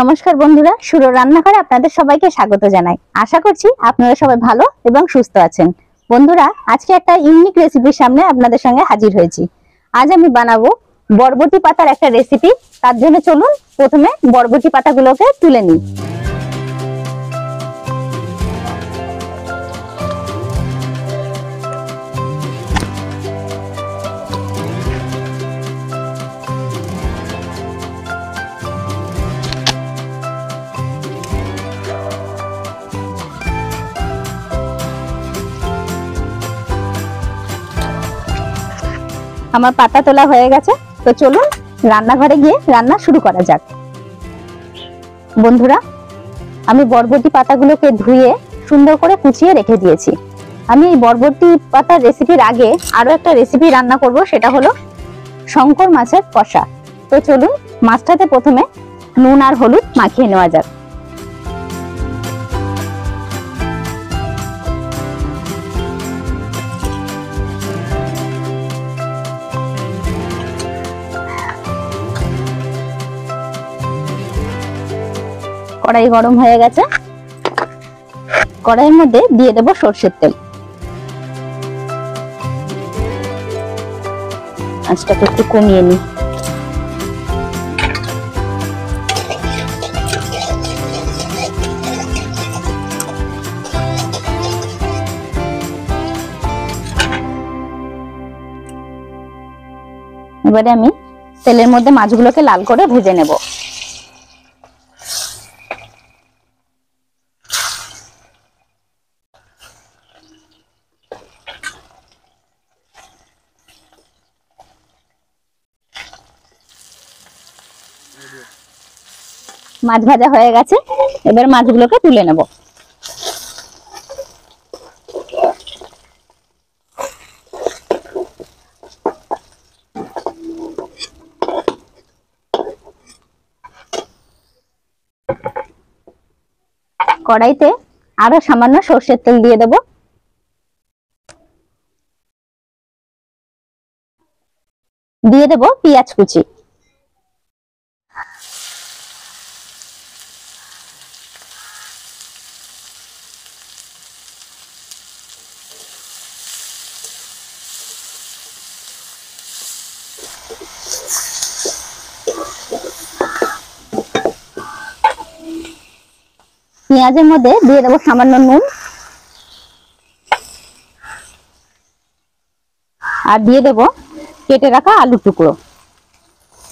নমস্কার বন্ধুরা, সুরো রান্নাঘরে আপনাদের সবাইকে স্বাগত জানাই। আশা করছি আপনারা সবাই ভালো এবং সুস্থ আছেন। বন্ধুরা, আজকে একটা ইউনিক রেসিপির সামনে আপনাদের সঙ্গে হাজির হয়েছি। আজ আমি বানাবো বরবটি পাতার একটা রেসিপি। তার জন্য চলুন প্রথমে বরবটি পাতাগুলোকে তুলে নিই। আমার পাতা তোলা হয়ে গেছে, তো চলুন রান্নাঘরে গিয়ে রান্না শুরু করা যাক। বন্ধুরা, আমি বরবটি পাতাগুলোকে ধুয়ে সুন্দর করে কুচিয়ে রেখে দিয়েছি। আমি এই বরবটি পাতার রেসিপির আগে আরো একটা রেসিপি রান্না করব, সেটা হলো শঙ্কর মাছের কষা। তো চলুন মাছটাতে প্রথমে নুন আর হলুদ মাখিয়ে নেওয়া যাক। কড়াই গরম হয়ে গেছে, কড়াইয়ের মধ্যে দিয়ে দেব সরষের তেল। আঁচটাকে একটু কমিয়ে নিই। এবারে আমি তেলের মধ্যে মাছগুলোকে লাল করে ভেজে নেব। মাছ ভাজা হয়ে গেছে, এবার মাছগুলোকে তুলে নেব। কড়াইতে আরো সামান্য সরষের তেল দিয়ে দেব। দিয়ে দেব পেঁয়াজ কুচি। পেঁয়াজের মধ্যে দিয়ে দেবো সামান্য নুন আর দিয়ে দেব কেটে রাখা আলু টুকরো।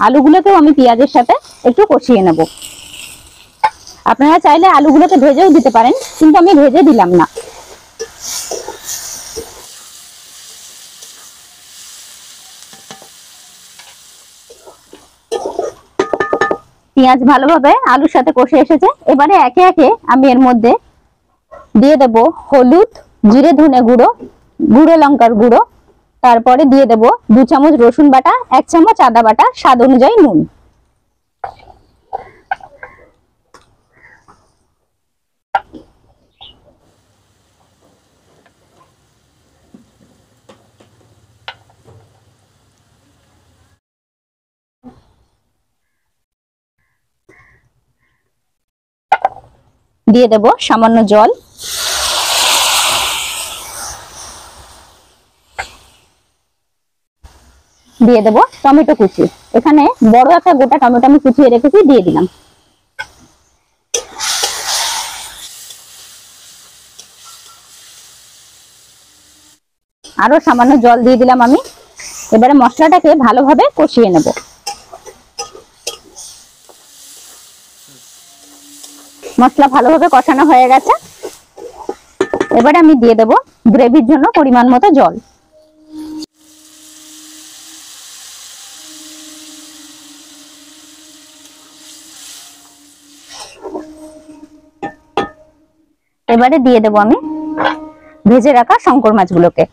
আলুগুলোকেও আমি পেঁয়াজের সাথে একটু কষিয়ে নেব। আপনারা চাইলে আলুগুলোকে ভেজেও দিতে পারেন, কিন্তু আমি ভেজে দিলাম না। পেঁয়াজ ভালোভাবে আলুর সাথে কষে এসেছে। এবারে একে একে আমি এর মধ্যে দিয়ে দেব হলুদ, জিরে ধনে গুঁড়ো, গুঁড়ো লঙ্কার গুঁড়ো, তারপরে দিয়ে দেব 2 চামচ রসুন বাটা, 1 চামচ আদা বাটা, স্বাদ অনুযায়ী নুন। দিয়ে দেব সামান্য জল। দিয়ে দেব টমেটো কুচি। এখানে বড় একটা গোটা টমেটো আমি কুচিয়ে রেখেছি, দিয়ে দিলাম। আরো সামান্য জল দিয়ে দিলাম আমি। এবারে মশলাটাকে ভালোভাবে কষিয়ে নেব। মশলা ভালোভাবে কষানো হয়ে গেছে, এবারে আমি দিয়ে দেব গ্রেভির জন্য পরিমাণ মতো জল। এবারে দিয়ে দেব আমি ভেজে রাখা শঙ্কর মাছগুলোকে।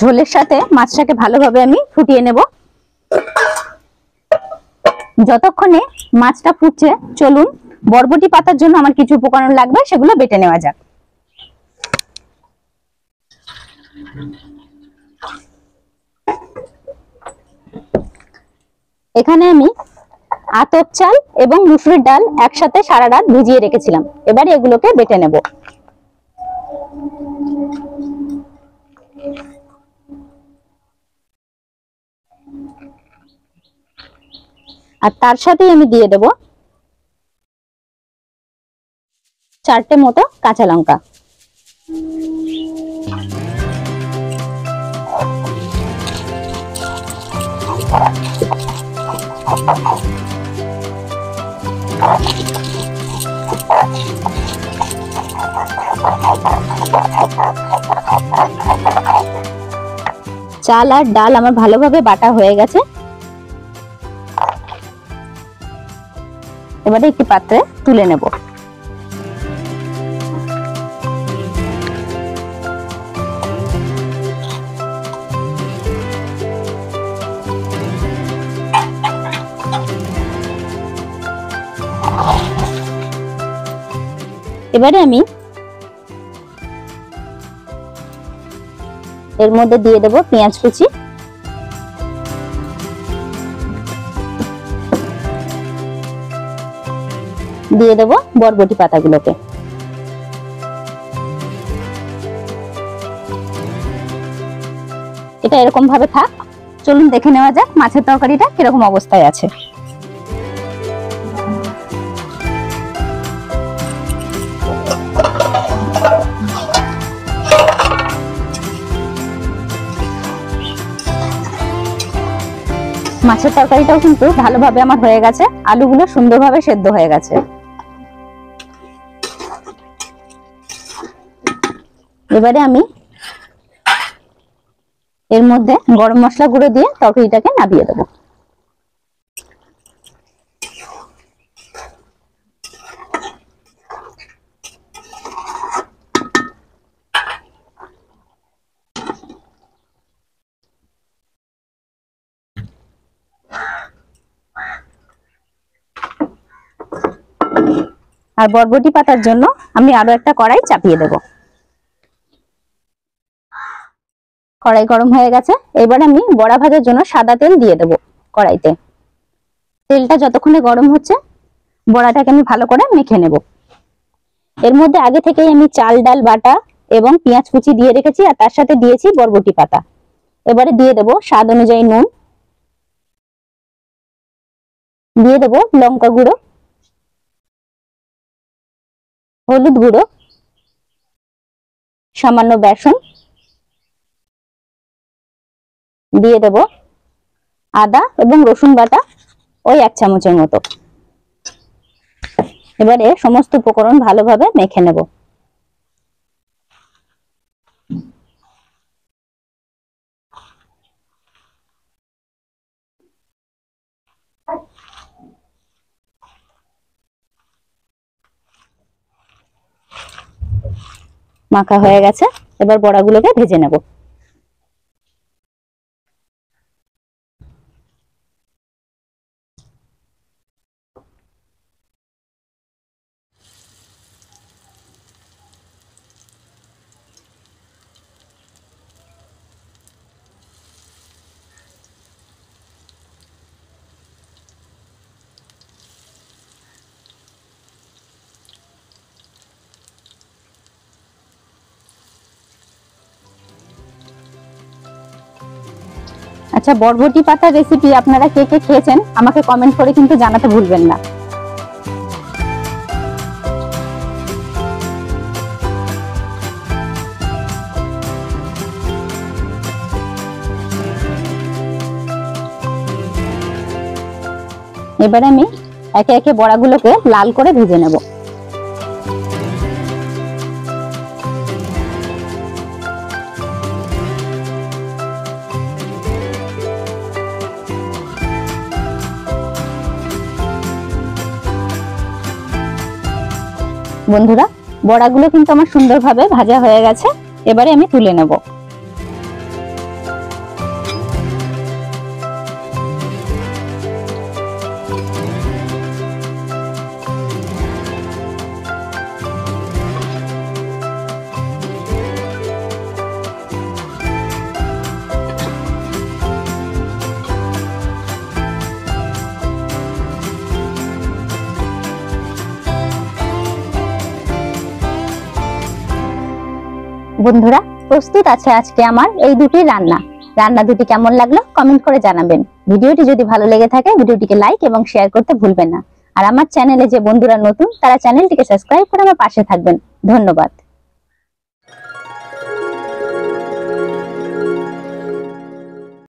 ঝোলের সাথে মাছটাকে ভালোভাবে আমি ফুটিয়ে নেব। যতক্ষণে মাছটা ফুটছে, চলুন বরবটি পাতার জন্য আমার কিছু উপকরণ লাগবে, সেগুলো বেটে নেওয়া যাক। এখানে আমি আতপ চাল এবং মুসুরির ডাল একসাথে সারা রাত ভিজিয়ে রেখেছিলাম। এবারে এগুলোকে বেটে নেব। আর তার সাথে আমি দিয়ে দেব 4টে মতো কাঁচা লঙ্কা। চাল আর ডাল আমার ভালোভাবে বাটা হয়ে গেছে। এবারে একটি পাত্রে তুলে নেব। এবারে আমি এর মধ্যে দিয়ে দেব পেঁয়াজ কুচি, দিয়ে দেব বরবটি পাতাগুলোকে। এটা এরকম ভাবে থাক। চলুন দেখে নেওয়া যাক মাছের তরকারিটা কিরকম অবস্থায় আছে। মাছের তরকারিটাও কিন্তু ভালোভাবে আমার হয়ে গেছে, আলুগুলো সুন্দরভাবে সেদ্ধ হয়ে গেছে। এবারে আমি এর মধ্যে গরম মশলা গুঁড়ো দিয়ে তরকারিটাকে নামিয়ে দেবো। আর বরবটি পাতার জন্য আমি আরো একটা কড়াই চাপিয়ে দেব। কড়াই গরম হয়ে গেছে। এবার আমি বড়া ভাজার জন্য সাদা তেল দিয়ে দেব কড়াইতে। তেলটা যতক্ষণে গরম হচ্ছে বড়াটাকে আমি ভালো করে মেখে নেব। এর মধ্যে আগে থেকেই আমি চাল ডাল বাটা এবং পেঁয়াজ কুচি দিয়ে রেখেছি, আর তার সাথে দিয়েছি বরবটি পাতা। এবারে দিয়ে দেব স্বাদ অনুযায়ী নুন, দিয়ে দেব লঙ্কা গুঁড়ো, হলুদ গুঁড়ো, সামান্য বেসন, দিয়ে দেব আদা এবং রসুন বাটা ওই 1 চামচের মতো। এবারে সমস্ত উপকরণ ভালোভাবে মেখে নেব। মাখা হয়ে গেছে। এবার বড়াগুলোকে ভেজে নেব। আচ্ছা, বরবটি পাতার রেসিপি আপনারা কে কে খেয়েছেন আমাকে কমেন্ট করে কিন্তু জানাতে ভুলবেন না। এবারে আমি একে একে বড়াগুলোকে লাল করে ভেজে নেব। বন্ধুরা, বড়াগুলো কিন্তু আমার সুন্দরভাবে ভাজা হয়ে গেছে। এবারে আমি তুলে নেব। বন্ধুরা, প্রস্তুত আছে আজকে আমার এই দুটি রান্না দুটি কেমন লাগলো কমেন্ট করে জানাবেন। ভিডিওটি যদি ভালো লেগে থাকে ভিডিওটিকে লাইক এবং শেয়ার করতে ভুলবেন না। আর আমার চ্যানেলে যে বন্ধুরা নতুন তারা চ্যানেলটিকে সাবস্ক্রাইব করে আমার পাশে থাকবেন। ধন্যবাদ।